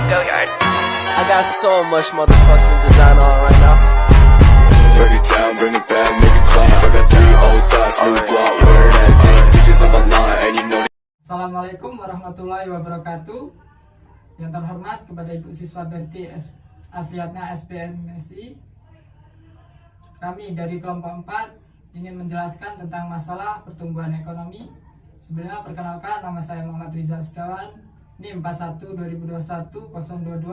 Go yard. I got so much motherfucking design on right now. Break it down, bring it back, make it clap. I got 3 old thoughts, new block, where that thing, bitches on my line, and you know. Assalamualaikum warahmatullahi wabarakatuh. Yang terhormat kepada Ibu Siswa Berti Afriatna SPMSI. Kami dari kelompok 4 ingin menjelaskan tentang masalah pertumbuhan ekonomi. Sebelumnya perkenalkan, nama saya Muhammad Rizal Setiawan, NIM 41 2021 022.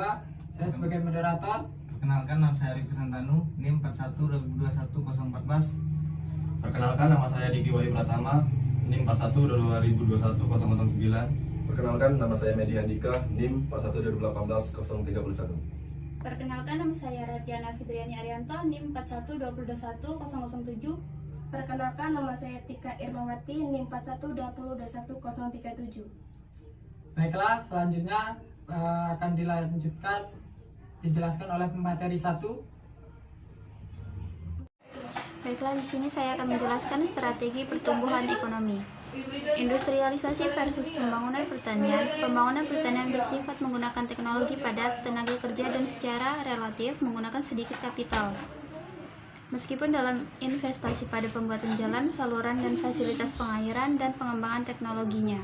Saya sebagai moderator. Perkenalkan, nama saya Rifki Santanu, NIM 41 2021 014. Perkenalkan, nama saya Diki Wahyu Pratama, NIM 41 2021 009. Perkenalkan, nama saya Medi Handika, NIM 41 2018 031. Perkenalkan, nama saya Ratiana Fitriani Arianto, NIM 41 2021 007. Perkenalkan, nama saya Tika Irmawati, NIM 41 2021 037. Baiklah, selanjutnya akan dijelaskan oleh pemateri 1. Baiklah, di sini saya akan menjelaskan strategi pertumbuhan ekonomi. Industrialisasi versus pembangunan pertanian. Pembangunan pertanian bersifat menggunakan teknologi padat, tenaga kerja, dan secara relatif menggunakan sedikit kapital. Meskipun dalam investasi pada pembuatan jalan, saluran, dan fasilitas pengairan dan pengembangan teknologinya.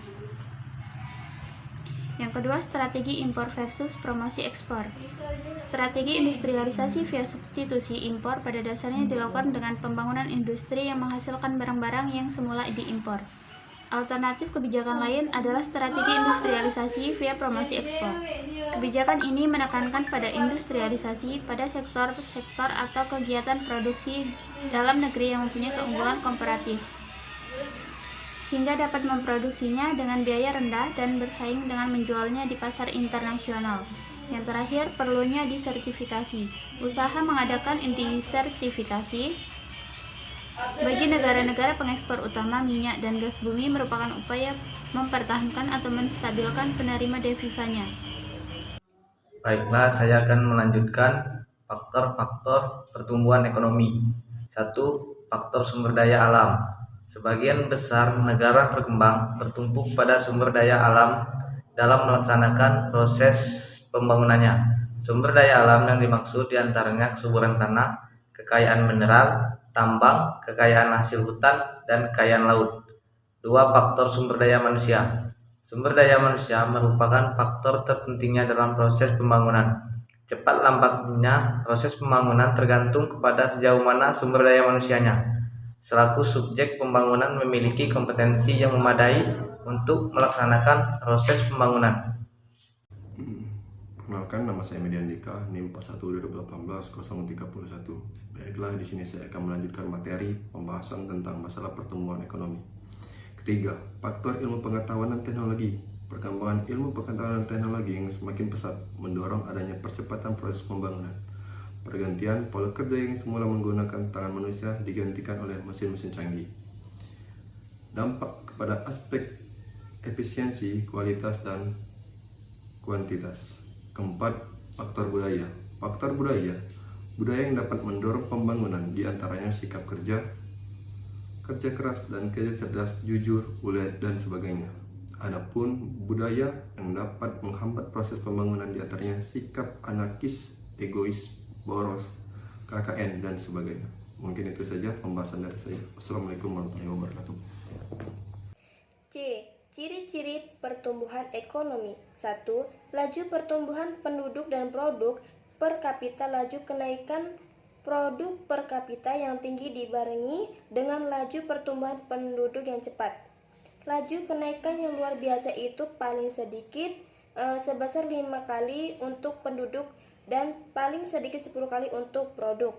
Yang kedua, strategi impor versus promosi ekspor. Strategi industrialisasi via substitusi impor pada dasarnya dilakukan dengan pembangunan industri yang menghasilkan barang-barang yang semula diimpor. Alternatif kebijakan lain adalah strategi industrialisasi via promosi ekspor. Kebijakan ini menekankan pada industrialisasi pada sektor-sektor atau kegiatan produksi dalam negeri yang mempunyai keunggulan komparatif, hingga dapat memproduksinya dengan biaya rendah dan bersaing dengan menjualnya di pasar internasional. Yang terakhir, perlunya disertifikasi. Usaha mengadakan inti sertifikasi bagi negara-negara pengekspor utama minyak dan gas bumi merupakan upaya mempertahankan atau menstabilkan penerima devisanya. Baiklah, saya akan melanjutkan faktor-faktor pertumbuhan ekonomi. 1. Faktor sumber daya alam. Sebagian besar negara berkembang bertumpu pada sumber daya alam dalam melaksanakan proses pembangunannya. Sumber daya alam yang dimaksud diantaranya kesuburan tanah, kekayaan mineral, tambang, kekayaan hasil hutan, dan kekayaan laut. 2. Faktor sumber daya manusia. Sumber daya manusia merupakan faktor terpentingnya dalam proses pembangunan. Cepat lambatnya proses pembangunan tergantung kepada sejauh mana sumber daya manusianya. Selaku subjek pembangunan memiliki kompetensi yang memadai untuk melaksanakan proses pembangunan. Perkenalkan, nama saya Medi Handika, NIM 41 2018 031. Baiklah, di sini saya akan melanjutkan materi pembahasan tentang masalah pertumbuhan ekonomi. Ketiga, faktor ilmu pengetahuan dan teknologi. Perkembangan ilmu pengetahuan dan teknologi yang semakin pesat mendorong adanya percepatan proses pembangunan. Pergantian pola kerja yang semula menggunakan tangan manusia digantikan oleh mesin-mesin canggih. Dampak kepada aspek efisiensi, kualitas, dan kuantitas. Keempat, faktor budaya. Faktor budaya yang dapat mendorong pembangunan diantaranya sikap kerja keras dan kerja cerdas, jujur, ulet, dan sebagainya. Adapun budaya yang dapat menghambat proses pembangunan diantaranya sikap anarkis, egois, boros, KKN, dan sebagainya. Mungkin itu saja pembahasan dari saya. Wassalamualaikum warahmatullahi wabarakatuh. C. Ciri-ciri pertumbuhan ekonomi. 1. Laju pertumbuhan penduduk dan produk per kapita. Laju kenaikan produk per kapita yang tinggi dibarengi dengan laju pertumbuhan penduduk yang cepat. Laju kenaikan yang luar biasa itu paling sedikit sebesar 5 kali untuk penduduk dan paling sedikit 10 kali untuk produk.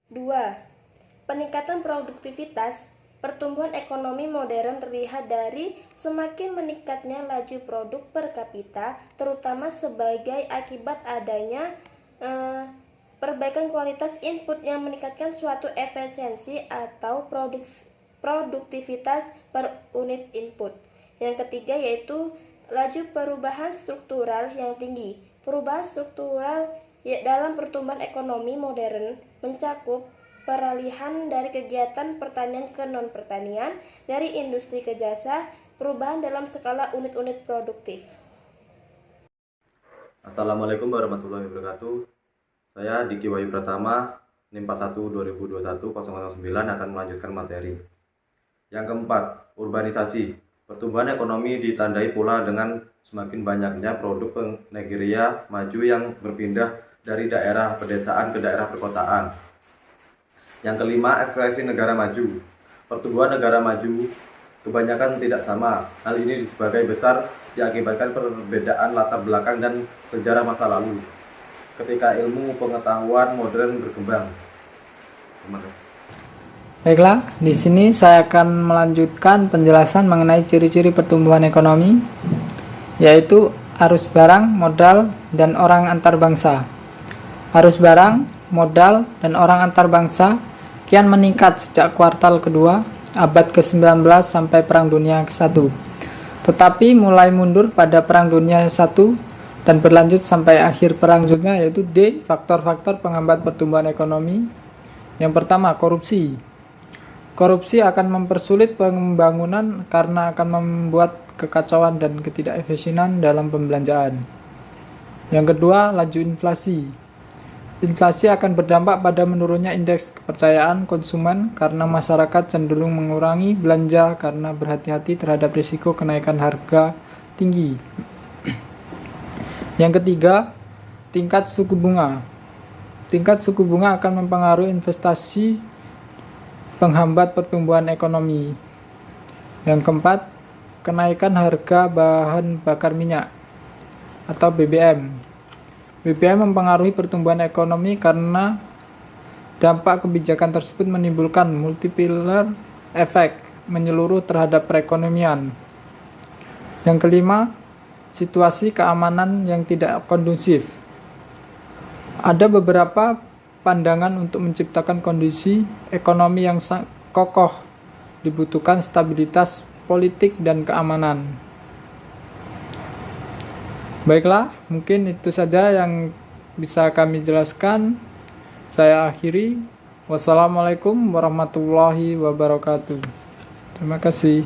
2. Peningkatan produktivitas. Pertumbuhan ekonomi modern terlihat dari semakin meningkatnya laju produk per kapita, terutama sebagai akibat adanya perbaikan kualitas input yang meningkatkan suatu efisiensi atau produktivitas per unit input. Yang ketiga yaitu laju perubahan struktural yang tinggi. Perubahan struktural dalam pertumbuhan ekonomi modern mencakup peralihan dari kegiatan pertanian ke non-pertanian, dari industri ke jasa, perubahan dalam skala unit-unit produktif. Assalamualaikum warahmatullahi wabarakatuh. Saya Diki Wahyu Pratama, NIM 41 2021 009 akan melanjutkan materi. Yang keempat, urbanisasi. Pertumbuhan ekonomi ditandai pula dengan semakin banyaknya produk negeriya maju yang berpindah dari daerah pedesaan ke daerah perkotaan. Yang kelima, ekspresi negara maju. Pertumbuhan negara maju kebanyakan tidak sama. Hal ini sebagai besar diakibatkan perbedaan latar belakang dan sejarah masa lalu ketika ilmu pengetahuan modern berkembang. Terima kasih. Baiklah, di sini saya akan melanjutkan penjelasan mengenai ciri-ciri pertumbuhan ekonomi, yaitu arus barang, modal, dan orang antar bangsa. Arus barang, modal, dan orang antar bangsa kian meningkat sejak kuartal kedua abad ke-19 sampai Perang Dunia ke-1. Tetapi mulai mundur pada Perang Dunia I dan berlanjut sampai akhir Perang Dunia, yaitu D. Faktor-faktor penghambat pertumbuhan ekonomi. Yang pertama, korupsi. Korupsi akan mempersulit pembangunan karena akan membuat kekacauan dan ketidakefisienan dalam pembelanjaan. Yang kedua, laju inflasi. Inflasi akan berdampak pada menurunnya indeks kepercayaan konsumen karena masyarakat cenderung mengurangi belanja karena berhati-hati terhadap risiko kenaikan harga tinggi. Yang ketiga, tingkat suku bunga. Tingkat suku bunga akan mempengaruhi investasi, penghambat pertumbuhan ekonomi. Yang keempat, kenaikan harga bahan bakar minyak atau BBM. BBM mempengaruhi pertumbuhan ekonomi karena dampak kebijakan tersebut menimbulkan multiplier efek menyeluruh terhadap perekonomian. Yang kelima, situasi keamanan yang tidak kondusif. Ada beberapa pandangan untuk menciptakan kondisi ekonomi yang kokoh, dibutuhkan stabilitas politik dan keamanan. Baiklah, mungkin itu saja yang bisa kami jelaskan. Saya akhiri. Wassalamualaikum warahmatullahi wabarakatuh. Terima kasih.